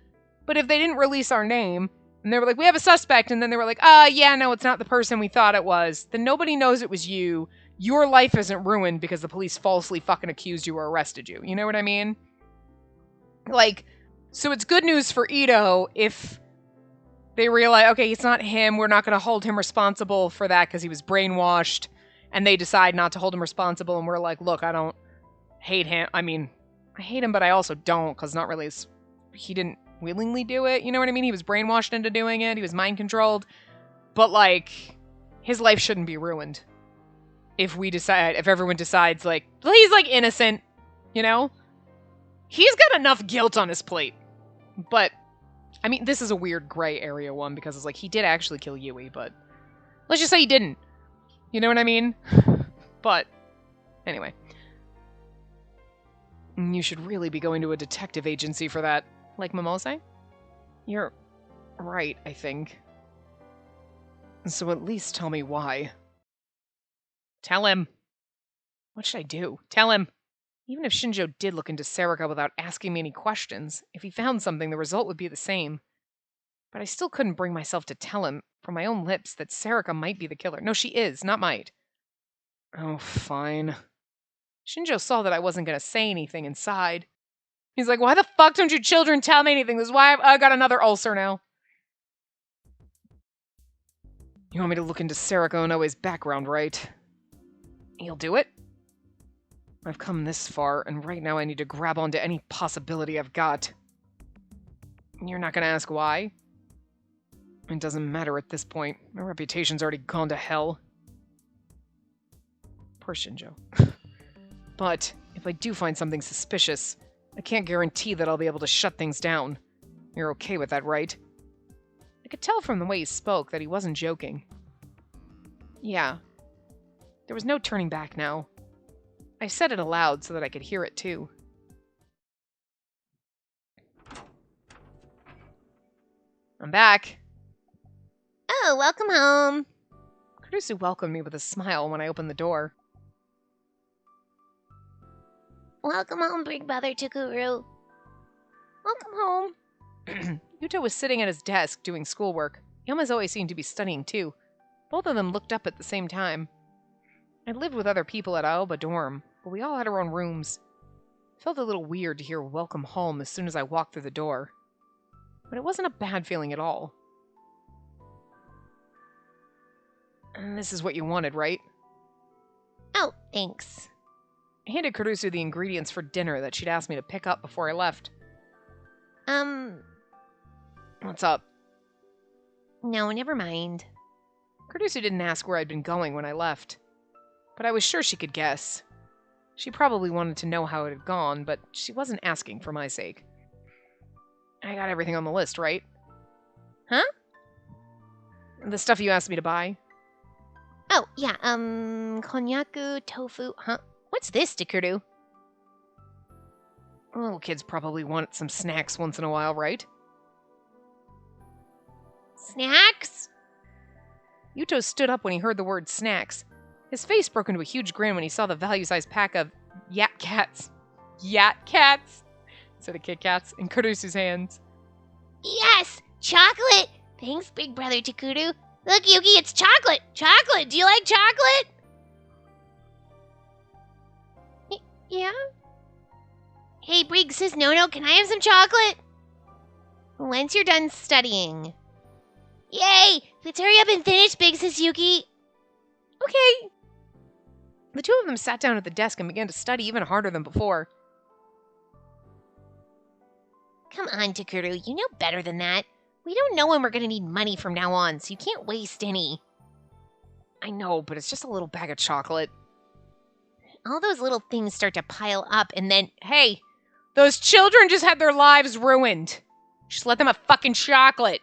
But if they didn't release our name, and they were like, we have a suspect, and then they were like, yeah, no, it's not the person we thought it was, then nobody knows it was you. Your life isn't ruined because the police falsely fucking accused you or arrested you. You know what I mean? Like, so it's good news for Ito if they realize, okay, it's not him, we're not going to hold him responsible for that because he was brainwashed. And they decide not to hold him responsible, and we're like, look, I don't hate him. I mean, I hate him, but I also don't, because not really, he didn't willingly do it, you know what I mean? He was brainwashed into doing it, he was mind-controlled, but, like, his life shouldn't be ruined. If everyone decides, like, well, he's, like, innocent, you know? He's got enough guilt on his plate. But, I mean, this is a weird gray area one, because it's like, he did actually kill Yui, but let's just say he didn't. You know what I mean? But, anyway. You should really be going to a detective agency for that. Like Momose? You're right, I think. So at least tell me why. Tell him. What should I do? Tell him. Even if Shinjo did look into Sarika without asking me any questions, if he found something, the result would be the same. But I still couldn't bring myself to tell him, from my own lips, that Sarika might be the killer. No, she is, not might. Oh, fine. Shinjo saw that I wasn't going to say anything inside. He's like, why the fuck don't you children tell me anything? This is why I got another ulcer now. You want me to look into Sarika Onoe's background, right? You'll do it? I've come this far, and right now I need to grab onto any possibility I've got. You're not going to ask why? It doesn't matter at this point. My reputation's already gone to hell. Poor Shinjo. But if I do find something suspicious, I can't guarantee that I'll be able to shut things down. You're okay with that, right? I could tell from the way he spoke that he wasn't joking. Yeah. There was no turning back now. I said it aloud so that I could hear it too. I'm back. Oh, welcome home. Kurusu welcomed me with a smile when I opened the door. Welcome home, big brother Chikuru. Welcome home. Yuto was sitting at his desk doing schoolwork. Yamazoe seemed to be studying too. Both of them looked up at the same time. I lived with other people at Aoba dorm, but we all had our own rooms. It felt a little weird to hear welcome home as soon as I walked through the door. But it wasn't a bad feeling at all. And this is what you wanted, right? Oh, thanks. I handed Kurusu the ingredients for dinner that she'd asked me to pick up before I left. What's up? No, never mind. Kurusu didn't ask where I'd been going when I left. But I was sure she could guess. She probably wanted to know how it had gone, but she wasn't asking for my sake. I got everything on the list, right? Huh? The stuff you asked me to buy? Oh, yeah, konnyaku, tofu, huh? What's this, Dikuru? Little kids probably want some snacks once in a while, right? Snacks? Yuto stood up when he heard the word snacks. His face broke into a huge grin when he saw the value-sized pack of Yat Cats instead of Kit Kats in Kurusu's hands. Yes! Chocolate! Thanks, big brother Takuru. Look, Yuki, it's chocolate! Chocolate! Do you like chocolate? Yeah? Hey, Briggs says no, can I have some chocolate? Once you're done studying. Yay! Let's hurry up and finish, Big says Yuki. Okay. The two of them sat down at the desk and began to study even harder than before. Come on, Takuru, you know better than that. We don't know when we're going to need money from now on, so you can't waste any. I know, but it's just a little bag of chocolate. All those little things start to pile up, and then... Hey, those children just had their lives ruined. Just let them have fucking chocolate.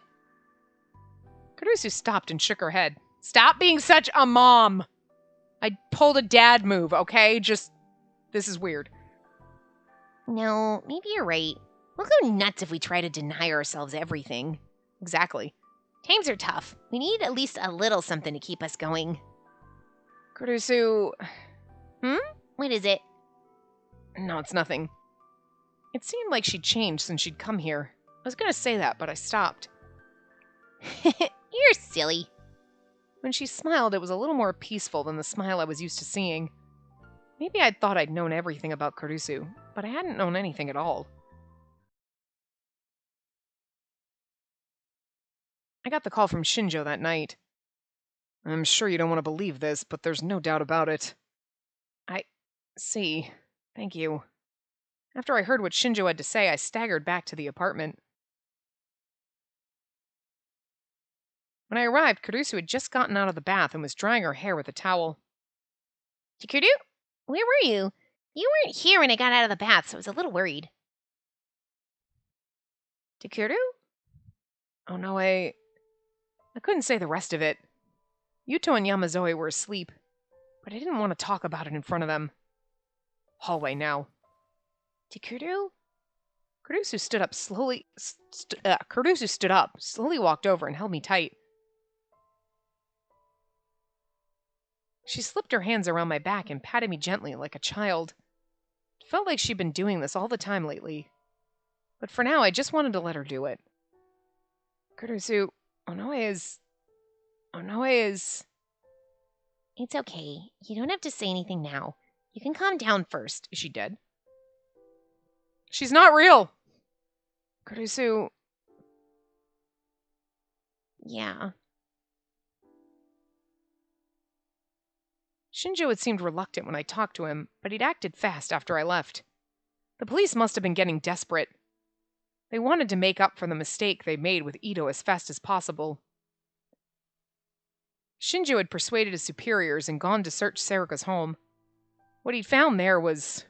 Kurusu stopped and shook her head. Stop being such a mom. I pulled a dad move, okay? This is weird. No, maybe you're right. We'll go nuts if we try to deny ourselves everything. Exactly. Times are tough. We need at least a little something to keep us going. Kurusu... What is it? No, it's nothing. It seemed like she'd changed since she'd come here. I was gonna say that, but I stopped. You're silly. When she smiled, it was a little more peaceful than the smile I was used to seeing. Maybe I'd thought I'd known everything about Kurusu, but I hadn't known anything at all. I got the call from Shinjo that night. I'm sure you don't want to believe this, but there's no doubt about it. I see. Thank you. After I heard what Shinjo had to say, I staggered back to the apartment. When I arrived, Kurusu had just gotten out of the bath and was drying her hair with a towel. Takuru, where were you? You weren't here when I got out of the bath, so I was a little worried. Takuru? Oh no, I couldn't say the rest of it. Yuto and Yamazoe were asleep, but I didn't want to talk about it in front of them. Hallway now. Takuru? Kurusu stood up slowly. Kurusu stood up, slowly walked over, and held me tight. She slipped her hands around my back and patted me gently like a child. It felt like she'd been doing this all the time lately. But for now, I just wanted to let her do it. Kurusu, Onoe is... It's okay. You don't have to say anything now. You can calm down first. Is she dead? She's not real! Kurusu... Yeah. Shinjo had seemed reluctant when I talked to him, but he'd acted fast after I left. The police must have been getting desperate. They wanted to make up for the mistake they made with Ito as fast as possible. Shinjo had persuaded his superiors and gone to search Serika's home. What he'd found there was...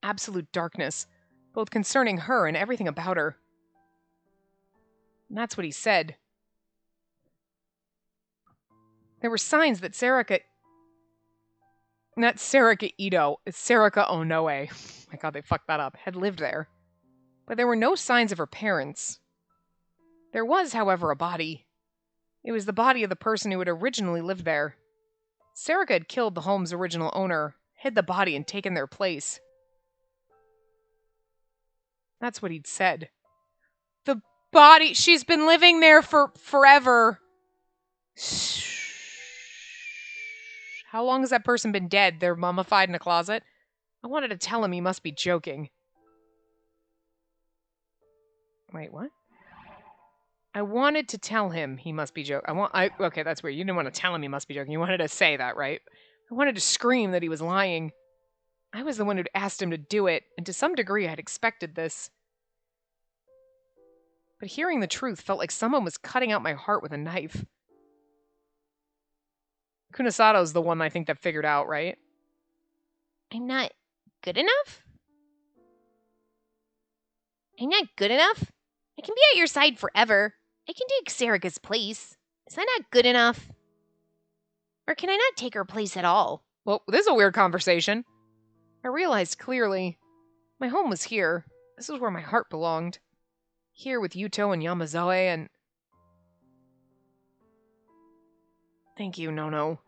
absolute darkness, both concerning her and everything about her. And that's what he said. There were signs that not Serika Ito, it's Serika Onoe. My god, they fucked that up. Had lived there. But there were no signs of her parents. There was, however, a body. It was the body of the person who had originally lived there. Serika had killed the home's original owner, hid the body, and taken their place. That's what he'd said. The body, she's been living there for forever. How long has that person been dead? They're mummified in a closet? I wanted to tell him he must be joking. Wait, what? I wanted to tell him he must be joking. Okay, that's weird. You didn't want to tell him he must be joking. You wanted to say that, right? I wanted to scream that he was lying. I was the one who'd asked him to do it, and to some degree I'd expected this. But hearing the truth felt like someone was cutting out my heart with a knife. Kunisato's the one I think that figured out, right? I'm not good enough? I'm not good enough? I can be at your side forever. I can take Serika's place. Is that not good enough? Or can I not take her place at all? Well, this is a weird conversation. I realized clearly. My home was here. This is where my heart belonged. Here with Yuto and Yamazoe and... Thank you, Nono.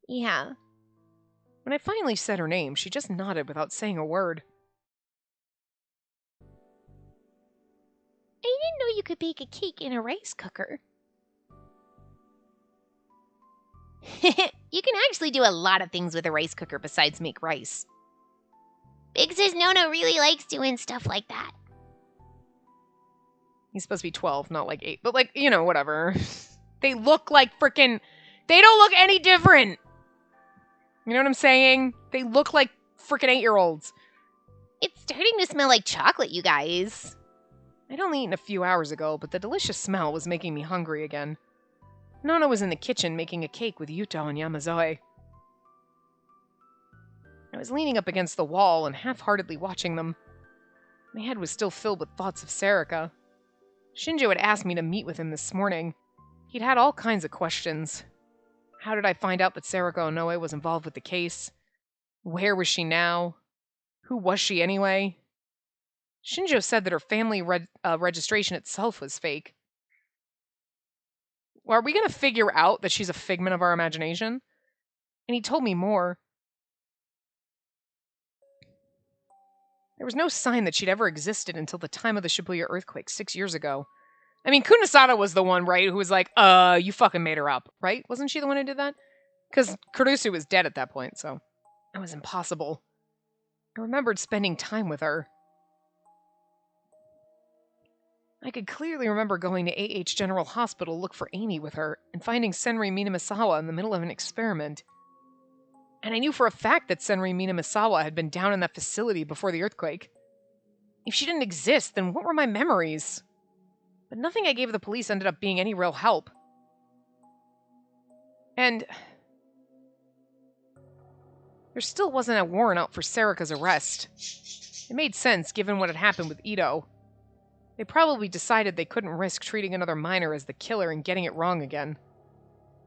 Yeah. When I finally said her name, she just nodded without saying a word. I didn't know you could bake a cake in a rice cooker. You can actually do a lot of things with a rice cooker besides make rice. Big says Nono really likes doing stuff like that. He's supposed to be 12, not like 8. But, like, you know, whatever. They look like frickin'... They don't look any different! You know what I'm saying? They look like frickin' 8-year-olds. It's starting to smell like chocolate, you guys. I'd only eaten a few hours ago, but the delicious smell was making me hungry again. Nana was in the kitchen making a cake with Yuto and Yamazoe. I was leaning up against the wall and half-heartedly watching them. My head was still filled with thoughts of Sarika. Shinjo had asked me to meet with him this morning. He'd had all kinds of questions. How did I find out that Sarika Onoe was involved with the case? Where was she now? Who was she anyway? Shinjo said that her family registration itself was fake. Well, are we going to figure out that she's a figment of our imagination? And he told me more. There was no sign that she'd ever existed until the time of the Shibuya earthquake 6 years ago. I mean, Kunisada was the one, right, who was like, you fucking made her up, right? Wasn't she the one who did that? Because Kurusu was dead at that point, so it was impossible. I remembered spending time with her. I could clearly remember going to A.H. General Hospital to look for Amy with her and finding Senri Minamisawa in the middle of an experiment. And I knew for a fact that Senri Minamisawa had been down in that facility before the earthquake. If she didn't exist, then what were my memories? But nothing I gave the police ended up being any real help. And there still wasn't a warrant out for Sarika's arrest. It made sense given what had happened with Ito. They probably decided they couldn't risk treating another minor as the killer and getting it wrong again.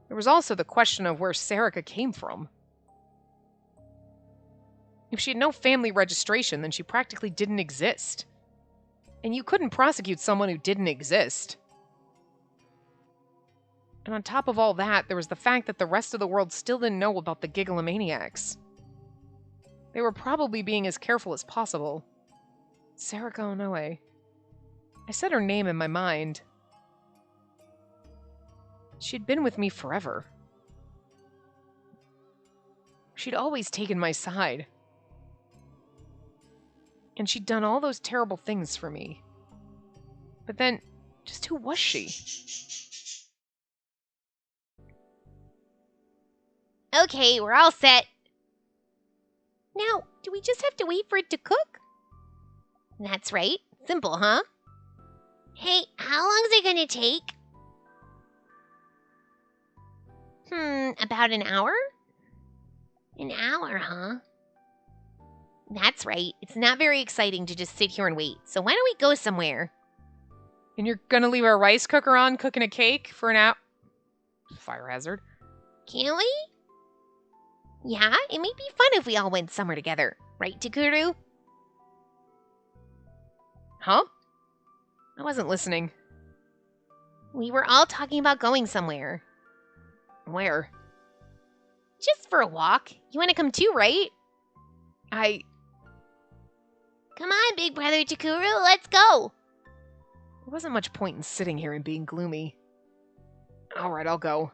There was also the question of where Sarika came from. If she had no family registration, then she practically didn't exist. And you couldn't prosecute someone who didn't exist. And on top of all that, there was the fact that the rest of the world still didn't know about the Gigalomaniacs. They were probably being as careful as possible. Sarika Onoe. I said her name in my mind. She'd been with me forever. She'd always taken my side. And she'd done all those terrible things for me. But then, just who was she? Okay, we're all set. Now, do we just have to wait for it to cook? That's right. Simple, huh? Hey, how long is it gonna take? About an hour? An hour, huh? That's right. It's not very exciting to just sit here and wait. So why don't we go somewhere? And you're gonna leave our rice cooker on cooking a cake for an hour? Fire hazard. Can we? Yeah, it might be fun if we all went somewhere together. Right, Takuru? Huh? I wasn't listening. We were all talking about going somewhere. Where? Just for a walk. You want to come too, right? Come on, big brother Takuru, let's go. There wasn't much point in sitting here and being gloomy. Alright, I'll go.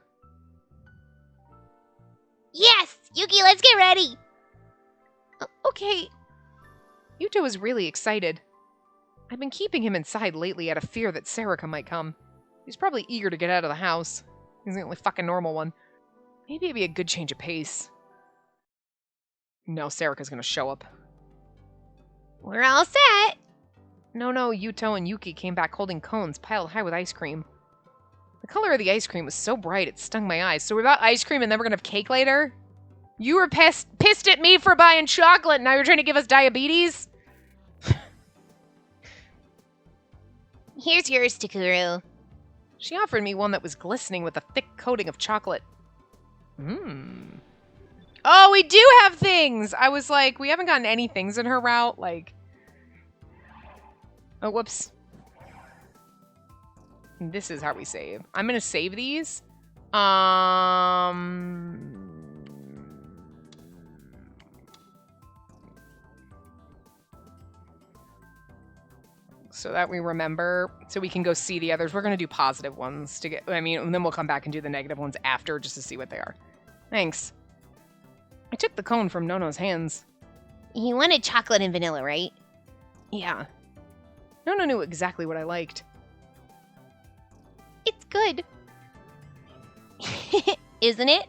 Yes! Yuki, let's get ready! Okay. Yuto was really excited. I've been keeping him inside lately out of fear that Sarika might come. He's probably eager to get out of the house. He's the only fucking normal one. Maybe it'd be a good change of pace. No, Sarika's gonna show up. We're all set. No, Yuto and Yuki came back holding cones piled high with ice cream. The color of the ice cream was so bright it stung my eyes. So we're about ice cream and then we're gonna have cake later? You were pissed at me for buying chocolate and now you're trying to give us diabetes? Here's yours, Takuru. She offered me one that was glistening with a thick coating of chocolate. Oh, we do have things! I was like, we haven't gotten any things in her route. Like, oh, whoops. This is how we save. I'm gonna save these. So that we remember, so we can go see the others. We're gonna do positive ones to get, I mean, and then we'll come back and do the negative ones after just to see what they are. Thanks. I took the cone from Nono's hands. You wanted chocolate and vanilla, right? Yeah. Nono knew exactly what I liked. It's good. Isn't it?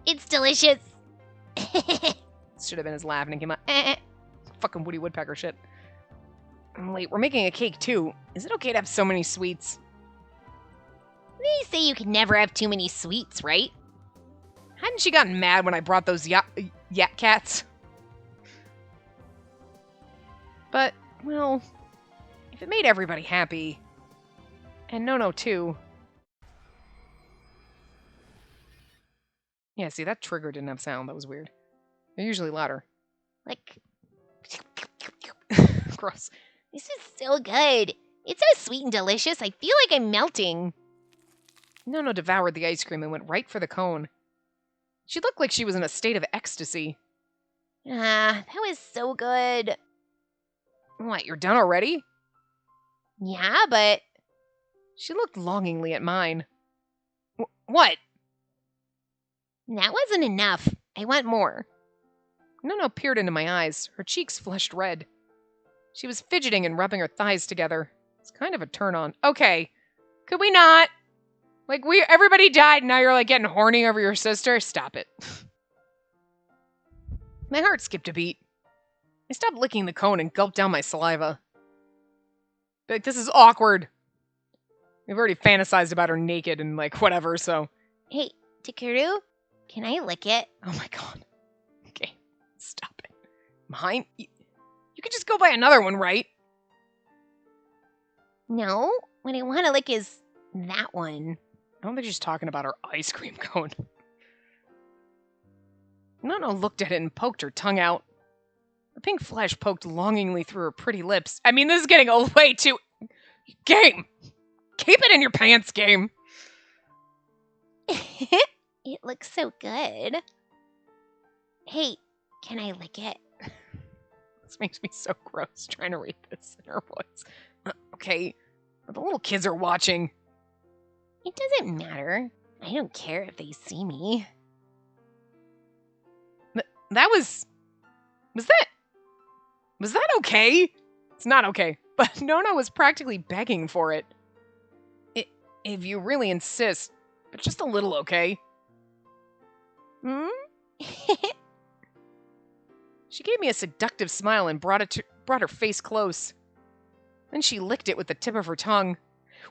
It's delicious. Should have been his laugh and it came out. Fucking Woody Woodpecker shit. Wait, we're making a cake too. Is it okay to have so many sweets? They say you can never have too many sweets, right? Hadn't she gotten mad when I brought those yak cats? But, well, if it made everybody happy, and Nono too. Yeah, see, that trigger didn't have sound. That was weird. They're usually louder. Like, Gross. this is so good. It's so sweet and delicious. I feel like I'm melting. Nono devoured the ice cream and went right for the cone. She looked like she was in a state of ecstasy. Ah, that was so good. What, you're done already? Yeah, but She looked longingly at mine. What? that wasn't enough. I want more. Nono peered into my eyes, her cheeks flushed red. She was fidgeting and rubbing her thighs together. It's kind of a turn on. Okay, could we not? Like, everybody died, and now you're, like, getting horny over your sister? Stop it. My heart skipped a beat. I stopped licking the cone and gulped down my saliva. Like, this is awkward. We've already fantasized about her naked and, like, whatever, so. Hey, Takeru, can I lick it? Oh my god. Okay, stop it. Mine? You could just go buy another one, right? No, what I want to lick is that one. I don't think she's talking about her ice cream cone. Nono looked at it and poked her tongue out. The pink flesh poked longingly through her pretty lips. I mean, this is getting a way too... Game! Keep it in your pants, Game! It looks so good. Hey, can I lick it? This makes me so gross trying to read this in her voice. Okay, but the little kids are watching. It doesn't matter. I don't care if they see me. That was... Was that okay? It's not okay, but Nono was practically begging for it. If you really insist, but just a little, okay? Hmm? She gave me a seductive smile and brought her face close. Then she licked it with the tip of her tongue.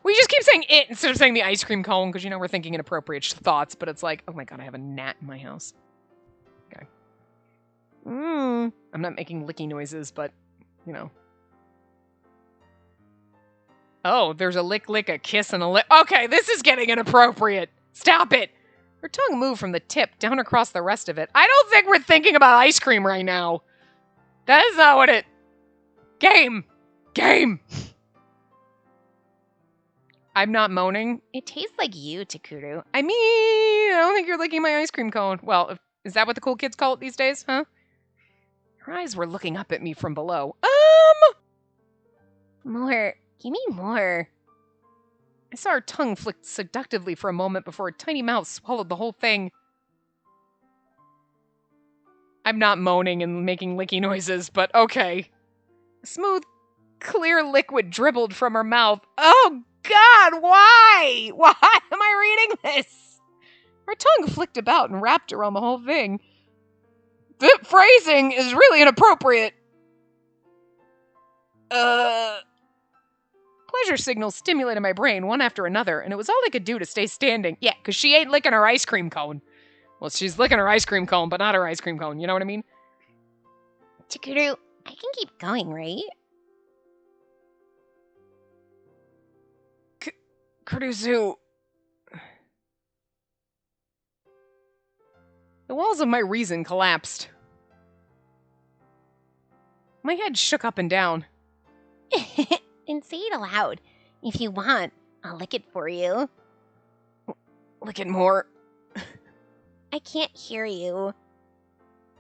We just keep saying it instead of saying the ice cream cone because, you know, we're thinking inappropriate thoughts, but it's like, oh my god, I have a gnat in my house. Okay. I'm not making licky noises, but, you know. Oh, there's a lick, a kiss, and a lick. Okay, this is getting inappropriate. Stop it. Her tongue moved from the tip down across the rest of it. I don't think we're thinking about ice cream right now. That is not what it... Game. I'm not moaning. It tastes like you, Takuru. I mean, I don't think you're licking my ice cream cone. Well, is that what the cool kids call it these days, huh? Her eyes were looking up at me from below. More. Give me more. I saw her tongue flick seductively for a moment before her tiny mouth swallowed the whole thing. I'm not moaning and making licky noises, but okay. A smooth, clear liquid dribbled from her mouth. Oh, God, why? Why am I reading this? Her tongue flicked about and wrapped around the whole thing. The phrasing is really inappropriate. Pleasure signals stimulated my brain one after another, and it was all I could do to stay standing. Yeah, because she ain't licking her ice cream cone. Well, she's licking her ice cream cone, but not her ice cream cone. You know what I mean? Takuru, I can keep going, right? Kuruzu. The walls of my reason collapsed. My head shook up and down. And say it aloud. If you want, I'll lick it for you. Lick it more. I can't hear you.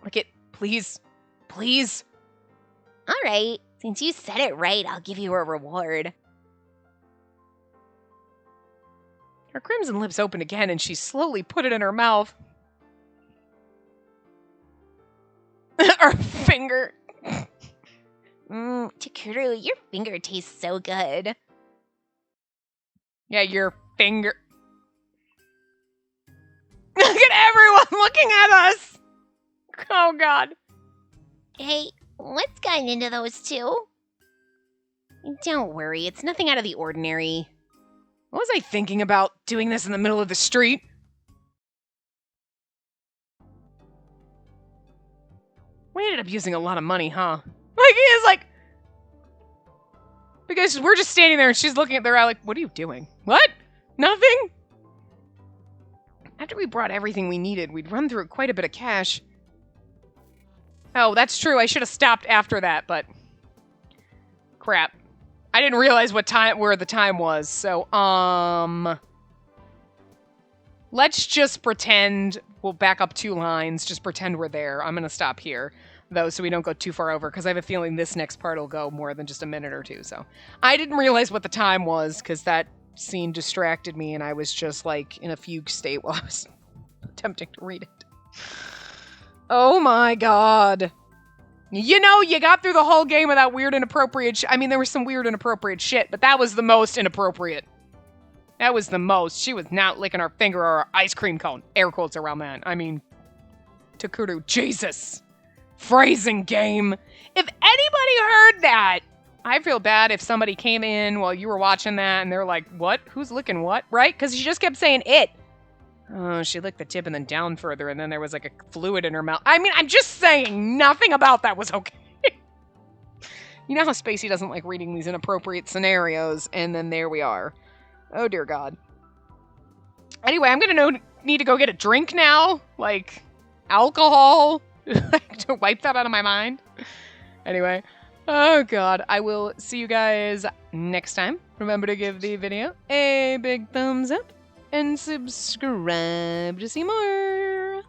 Lick it, please. Please. All right. Since you said it right, I'll give you a reward. Her crimson lips opened again, and she slowly put it in her mouth. Her finger. Takuru, your finger tastes so good. Yeah, your finger. Look at everyone looking at us! Oh, God. Hey, what's gotten into those two? Don't worry, it's nothing out of the ordinary. What was I thinking about doing this in the middle of the street? We ended up using a lot of money, huh? Like, he is like... Because we're just standing there and she's looking at their eye like, what are you doing? What? Nothing? After we brought everything we needed, we'd run through quite a bit of cash. Oh, that's true. I should have stopped after that, but... Crap. I didn't realize where the time was, so, let's just pretend, we'll back up 2 lines, just pretend we're there. I'm gonna stop here, though, so we don't go too far over, because I have a feeling this next part will go more than just a minute or two, so. I didn't realize what the time was, because that scene distracted me, and I was just, like, in a fugue state while I was attempting to read it. Oh my god. You know, you got through the whole game without weird inappropriate I mean, there was some weird inappropriate shit, but that was the most inappropriate. That was the most. She was not licking her finger or her ice cream cone. Air quotes around that. I mean, Takuru, Jesus. Phrasing game. If anybody heard that, I feel bad if somebody came in while you were watching that and they're like, what? Who's licking what? Right? Because she just kept saying it. Oh, she licked the tip and then down further, and then there was like a fluid in her mouth. I mean, I'm just saying, nothing about that was okay. You know how Spacey doesn't like reading these inappropriate scenarios, and then there we are. Oh, dear God. Anyway, I'm gonna need to go get a drink now. Like, alcohol. To wipe that out of my mind. Anyway. Oh, God. I will see you guys next time. Remember to give the video a big thumbs up. And subscribe to see more.